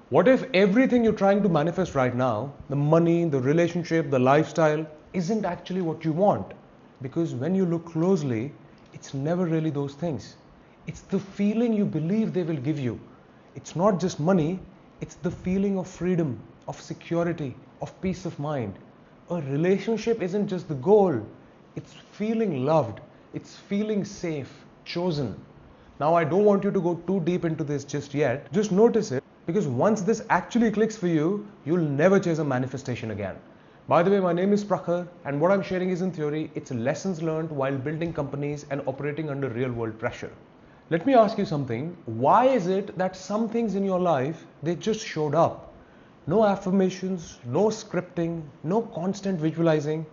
What if everything you're trying to manifest right now, the money, the relationship, the lifestyle, isn't actually what you want? Because when you look closely, it's never really those things. It's the feeling you believe they will give you. It's not just money, it's the feeling of freedom, of security, of peace of mind. A relationship isn't just the goal, it's feeling loved, it's feeling safe, chosen. Now, I don't want you to go too deep into this just yet. Just notice it, because once this actually clicks for you, you'll never chase a manifestation again. By the way, my name is Prakhar, and what I'm sharing isn't theory, it's lessons learned while building companies and operating under real world pressure. Let me ask you something. Why is it that some things in your life, they just showed up? No affirmations, no scripting, no constant visualizing,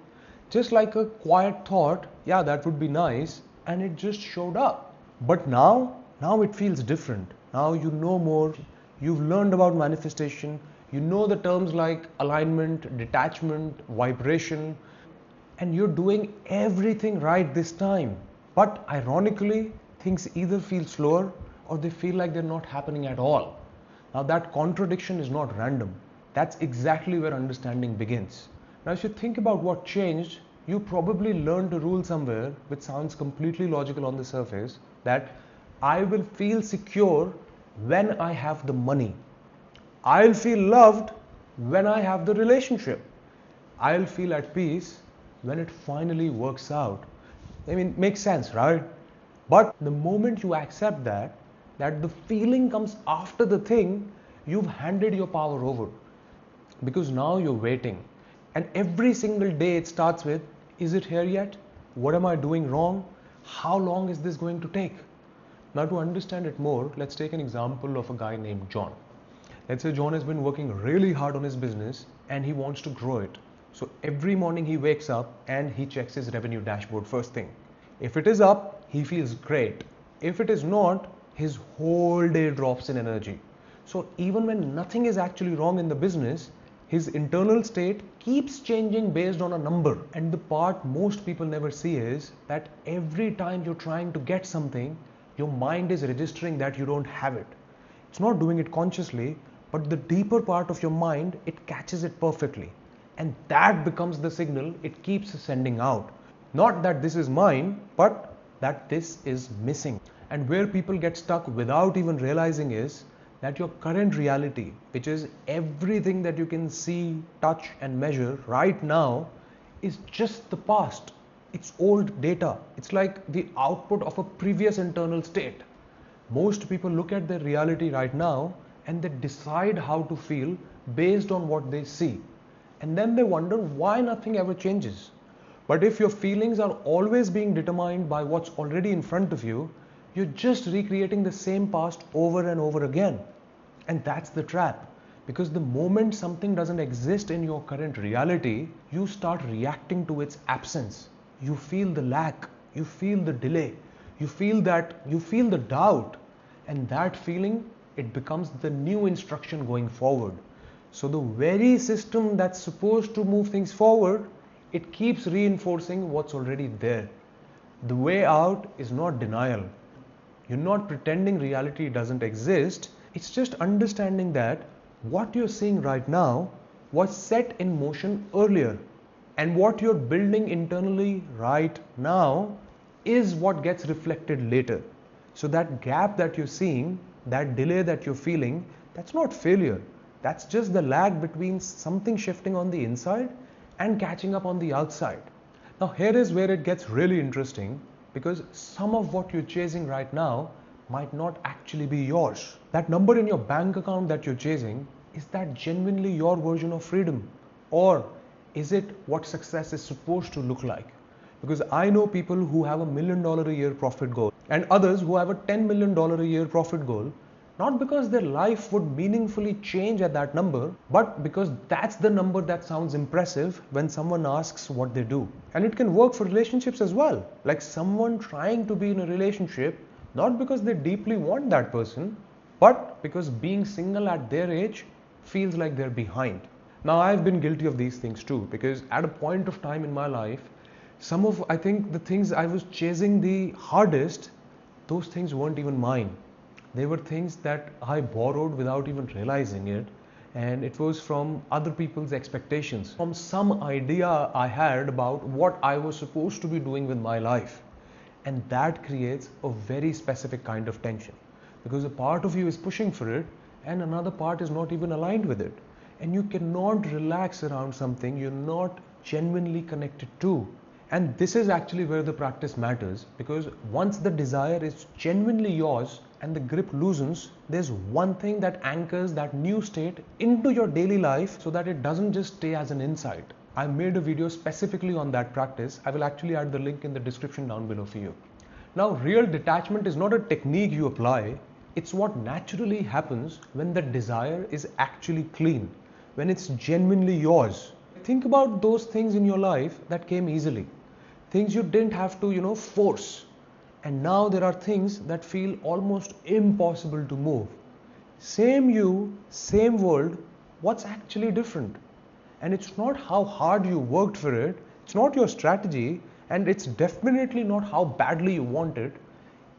just like a quiet thought, yeah, that would be nice, and it just showed up. But now it feels different. Now you know more, you've learned about manifestation, you know the terms like alignment, detachment, vibration, and you're doing everything right this time. But ironically, things either feel slower or they feel like they're not happening at all. Now, that contradiction is not random. That's exactly where understanding begins. Now, if you think about what changed, you probably learned a rule somewhere which sounds completely logical on the surface, that I will feel secure when I have the money. I'll feel loved when I have the relationship. I'll feel at peace when it finally works out. I mean, makes sense, right? But the moment you accept that the feeling comes after the thing, you've handed your power over. Because now you're waiting. And every single day it starts with, is it here yet? What am I doing wrong? How long is this going to take? Now, to understand it more, let's take an example of a guy named John. Let's say John has been working really hard on his business and he wants to grow it. So every morning he wakes up and he checks his revenue dashboard first thing. If it is up, he feels great. If it is not, his whole day drops in energy. So even when nothing is actually wrong in the business, his internal state keeps changing based on a number. And the part most people never see is that every time you're trying to get something, your mind is registering that you don't have it. It's not doing it consciously, but the deeper part of your mind, it catches it perfectly. And that becomes the signal it keeps sending out. Not that this is mine, but that this is missing. And where people get stuck without even realizing is that your current reality, which is everything that you can see, touch, and measure right now, is just the past. It's old data. It's like the output of a previous internal state. Most people look at their reality right now and they decide how to feel based on what they see. And then they wonder why nothing ever changes. But if your feelings are always being determined by what's already in front of you, you're just recreating the same past over and over again. And that's the trap. Because the moment something doesn't exist in your current reality, you start reacting to its absence. You feel the lack, you feel the delay, you feel the doubt. And that feeling, it becomes the new instruction going forward. So the very system that's supposed to move things forward, it keeps reinforcing what's already there. The way out is not denial. You're not pretending reality doesn't exist. It's just understanding that what you're seeing right now was set in motion earlier. And what you're building internally right now is what gets reflected later. So that gap that you're seeing, that delay that you're feeling, that's not failure. That's just the lag between something shifting on the inside and catching up on the outside. Now here is where it gets really interesting, because some of what you're chasing right now might not actually be yours. That number in your bank account that you're chasing, is that genuinely your version of freedom? Or is it what success is supposed to look like? Because I know people who have $1 million a year profit goal and others who have a $10 million a year profit goal, not because their life would meaningfully change at that number, but because that's the number that sounds impressive when someone asks what they do. And it can work for relationships as well. Like someone trying to be in a relationship, not because they deeply want that person, but because being single at their age feels like they're behind. Now, I've been guilty of these things too, because at a point of time in my life, I think the things I was chasing the hardest, those things weren't even mine. They were things that I borrowed without even realizing it, and it was from other people's expectations, from some idea I had about what I was supposed to be doing with my life. And that creates a very specific kind of tension, because a part of you is pushing for it and another part is not even aligned with it. And you cannot relax around something you're not genuinely connected to. And this is actually where the practice matters, because once the desire is genuinely yours and the grip loosens, there's one thing that anchors that new state into your daily life so that it doesn't just stay as an insight. I made a video specifically on that practice. I will actually add the link in the description down below for you. Now, real detachment is not a technique you apply. It's what naturally happens when the desire is actually clean, when it's genuinely yours. Think about those things in your life that came easily, things you didn't have to, force. And now there are things that feel almost impossible to move. Same you, same world, what's actually different? And it's not how hard you worked for it, it's not your strategy, and it's definitely not how badly you want it.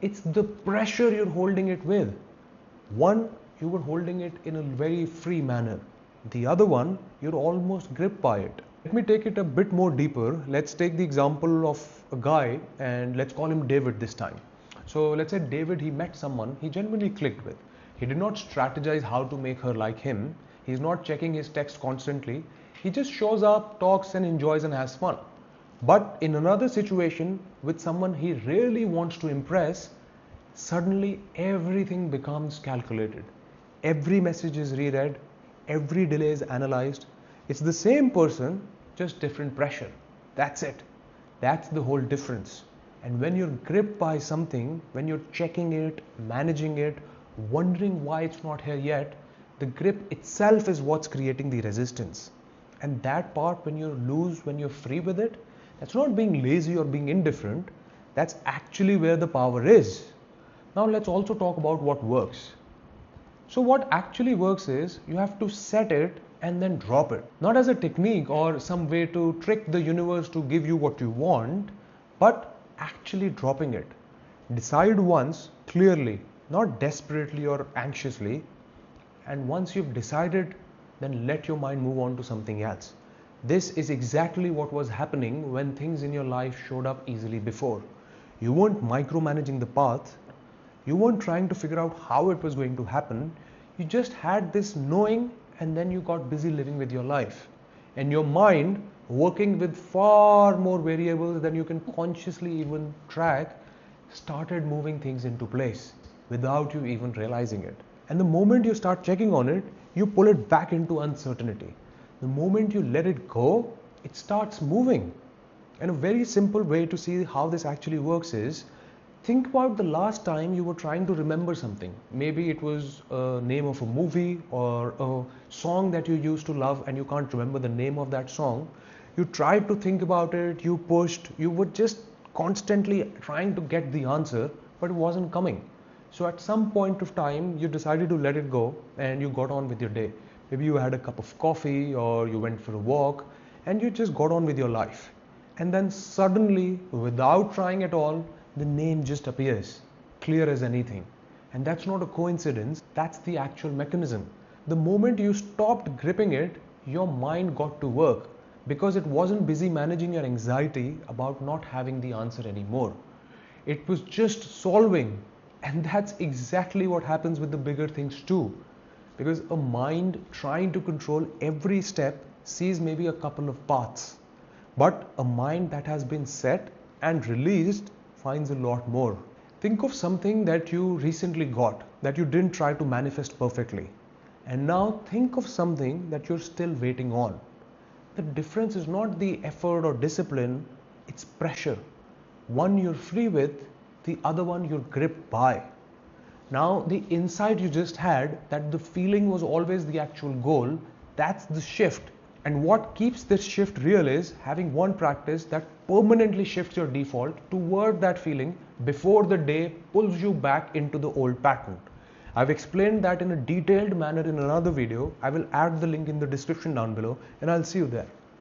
It's the pressure you're holding it with. One, you were holding it in a very free manner. The other one, you're almost gripped by it. Let me take it a bit more deeper. Let's take the example of a guy and let's call him David this time. So let's say David, he met someone he genuinely clicked with. He did not strategize how to make her like him. He's not checking his text constantly. He just shows up, talks and enjoys and has fun. But in another situation with someone he really wants to impress, suddenly everything becomes calculated. Every message is reread, every delay is analyzed. It's the same person, just different pressure. That's it. That's the whole difference. And when you're gripped by something, when you're checking it, managing it, wondering why it's not here yet, the grip itself is what's creating the resistance. And that part, when you're loose, when you're free with it, that's not being lazy or being indifferent. That's actually where the power is. Now let's also talk about what works. So what actually works is you have to set it and then drop it. Not as a technique or some way to trick the universe to give you what you want, but actually dropping it. Decide once clearly, not desperately or anxiously. And once you've decided, then let your mind move on to something else. This is exactly what was happening when things in your life showed up easily before. You weren't micromanaging the path. You weren't trying to figure out how it was going to happen. You just had this knowing, and then you got busy living with your life. And your mind, working with far more variables than you can consciously even track, started moving things into place without you even realizing it. And the moment you start checking on it, you pull it back into uncertainty. The moment you let it go, it starts moving. And a very simple way to see how this actually works is, think about the last time you were trying to remember something. Maybe it was a name of a movie or a song that you used to love and you can't remember the name of that song. You tried to think about it, you pushed, you were just constantly trying to get the answer, but it wasn't coming. So at some point of time, you decided to let it go and you got on with your day. Maybe you had a cup of coffee or you went for a walk and you just got on with your life. And then suddenly, without trying at all, the name just appears, clear as anything. And that's not a coincidence, that's the actual mechanism. The moment you stopped gripping it, your mind got to work because it wasn't busy managing your anxiety about not having the answer anymore. It was just solving. And that's exactly what happens with the bigger things too. Because a mind trying to control every step sees maybe a couple of paths. But a mind that has been set and released finds a lot more. Think of something that you recently got, that you didn't try to manifest perfectly. And now think of something that you're still waiting on. The difference is not the effort or discipline, it's pressure. One you're free with, the other one you're gripped by. Now the insight you just had that the feeling was always the actual goal, that's the shift. And what keeps this shift real is having one practice that permanently shifts your default toward that feeling before the day pulls you back into the old pattern. I've explained that in a detailed manner in another video. I will add the link in the description down below and I'll see you there.